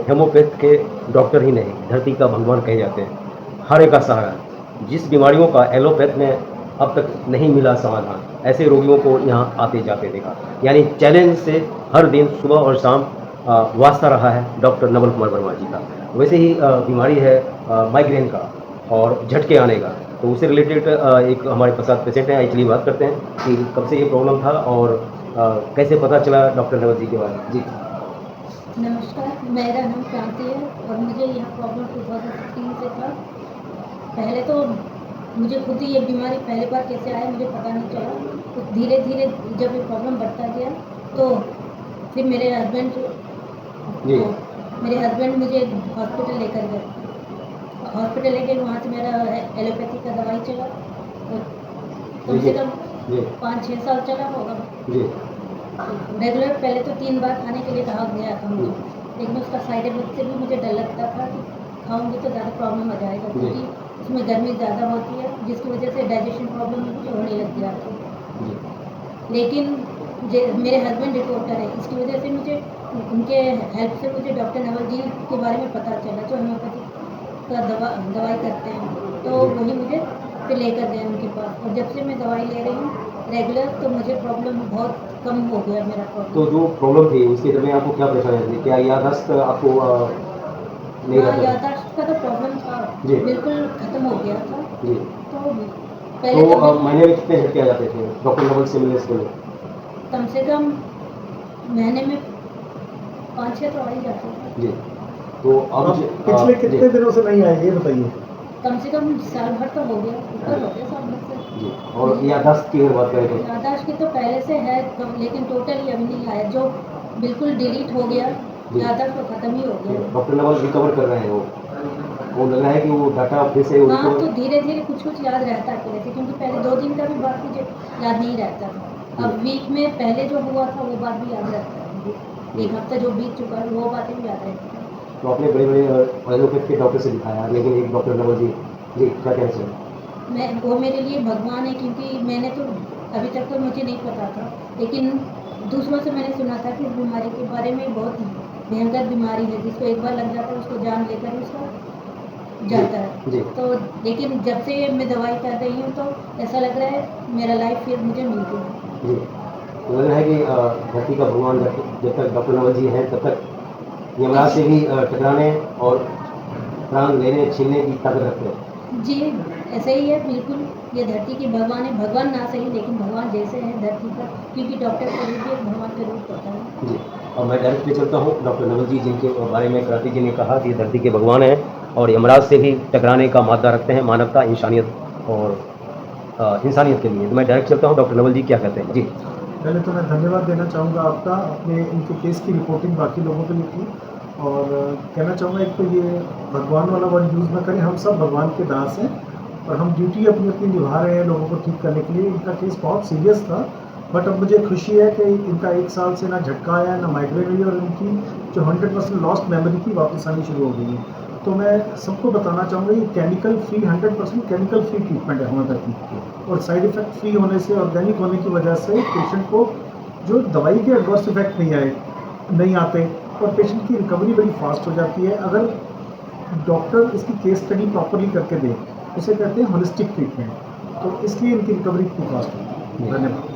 हेमोपैथ के डॉक्टर ही नहीं, धरती का भगवान कहे जाते हैं। हर एक का सहारा। जिस बीमारियों का एलोपैथ में अब तक नहीं मिला समाधान, ऐसे रोगियों को यहाँ आते-जाते देखा। यानी चैलेंज से हर दिन सुबह और शाम वास्ता रहा है डॉक्टर नवल कुमार वर्मा जी का। वैसे ही बीमारी है माइग्रेन का और झटके आने का। तो उससे रिलेटेड एक हमारे पास पेशेंट हैं, चलिए बात करते हैं कि कब से ये प्रॉब्लम था और कैसे पता चला डॉक्टर नवल जी के बारे में? जी। नमस्कार, मेरा नाम क्रांति है और मुझे यह प्रॉब्लम 2016 से था। पहले तो मुझे खुद ही ये बीमारी पहली बार कैसे आया मुझे पता नहीं चला। तो धीरे धीरे जब ये प्रॉब्लम बढ़ता गया तो फिर जी। मेरे हस्बैंड मुझे हॉस्पिटल लेकर गए। हॉस्पिटल लेके वहाँ से मेरा एलोपैथी का दवाई चला और कम से कम जी। 5-6 साल चला होगा। जी। रेगुलर पहले तो 3 बार खाने के लिए कहा गया था मुझे, लेकिन उसका साइड इफेक्ट से भी मुझे डर लगता था कि खाऊंगी तो ज़्यादा प्रॉब्लम आ जाएगा, क्योंकि उसमें गर्मी ज़्यादा होती है जिसकी वजह से डाइजेशन प्रॉब्लम मुझे होने लग गया था। लेकिन मेरे हस्बैंड रिपोर्टर है, इसकी वजह से मुझे उनके हेल्प से मुझे डॉक्टर नवल जी के बारे में पता चला, जो होम्योपैथी का दवाई करते हैं। तो वही मुझे फिर लेकर गए उनके पास और जब से मैं दवाई ले रही हूँ रेगुलर, तो मुझे प्रॉब्लम बहुत कम हो गया मेरा प्रॉब्लम। तो जो प्रॉब्लम थी उसके दरमियान आपको क्या परेशानी थी? क्या याददाश्त आपको नहीं हाँ, रहता? याददाश्त का तो प्रॉब्लम था, जी। बिल्कुल ख़त्म हो गया था। जी। तो पहले तो महीने में कितने झटके आ जाते थे डॉक्टर नवल से मिलने से पहले? कम से कम महीने में 5-6 तो आ ही जाते थे। जी। तो अब पिछले कितने दिनों से नहीं आए ये बताइए? कम से कम साल भर तो हो गया, ऊपर हो गया साल भर से। जी। और याददाश्त की अगर बात करें तो? याददाश्त की तो पहले से है लेकिन टोटली अभी नहीं आया, जो बिल्कुल डिलीट हो गया याददाश्त तो ख़त्म ही हो गया। डॉक्टर नवल रिकवर कर रहे हैं वो लग रहा है कि वो डाटा फिर से हाँ, तो धीरे धीरे कुछ कुछ याद रहता है थे, क्योंकि पहले 2 दिन का भी बात मुझे याद नहीं रहता था। अब वीक में पहले जो हुआ था वो बात भी याद रहता है, 1 हफ्ता जो बीत चुका है वो बातें भी याद रहती हैं। तो आपने बड़े-बड़े एलोपैथ के डॉक्टर से दिखाया, लेकिन एक डॉक्टर नवल जी क्या कहना चाहिए? वो मेरे लिए भगवान है, क्योंकि मैंने तो अभी तक तो मुझे नहीं पता था, लेकिन दूसरों से मैंने सुना था कि इस बीमारी के बारे में बहुत भयंकर बीमारी है, जिसको एक बार लग जाता है उसको जान लेकर ही उसका जाता है। जी। तो लेकिन जब से मैं दवाई कर रही हूँ तो ऐसा लग रहा है मेरा लाइफ फिर मुझे मिल गया। जी। तो लग रहा है कि धरती का भगवान जब तक डॉक्टर नवल जी हैं तब तक यमराज से भी टकराने और प्राण लेने छीनने की ताकत रखते हैं। जी, ऐसा ही है बिल्कुल। ये धरती के भगवान है, भगवान ना सही लेकिन भगवान जैसे हैं धरती पर, क्योंकि डॉक्टर का रूप भी एक भगवान का रूप होता है। जी। और मैं डायरेक्टली चलता हूँ डॉक्टर नवल जी जिनके बारे में क्रांति जी ने कहा कि ये धरती के भगवान हैं और यमराज से भी टकराने का मादा रखते हैं मानवता, इंसानियत और इंसानियत के लिए। तो मैं डायरेक्ट चलता हूँ डॉक्टर नवल जी क्या कहते हैं? जी। पहले तो मैं धन्यवाद देना चाहूँगा आपका, अपने इनके केस की रिपोर्टिंग बाकी लोगों के लिए की। और कहना चाहूँगा एक तो ये भगवान वाला वर्ड यूज़ ना करें, हम सब भगवान के दास हैं और हम ड्यूटी अपनी अपनी निभा रहे हैं लोगों को ठीक करने के लिए। इनका केस बहुत सीरियस था, बट अब मुझे खुशी है कि इनका 1 साल से ना झटका आया ना माइग्रेन हुई और इनकी जो 100% लॉस्ट मेमोरी थी वापस आनी शुरू हो गई है। तो मैं सबको बताना चाहूँगा ये chemical free 100% chemical free treatment है होम्योपैथी, और साइड इफ़ेक्ट फ्री होने से, ऑर्गेनिक होने की वजह से पेशेंट को जो दवाई के एडवर्स इफेक्ट नहीं आते और पेशेंट की रिकवरी बड़ी फास्ट हो जाती है अगर डॉक्टर इसकी केस स्टडी प्रॉपरली करके दे। उसे कहते हैं होलिस्टिक ट्रीटमेंट, तो इसलिए इनकी रिकवरी इतनी फास्ट होती है। धन्यवाद।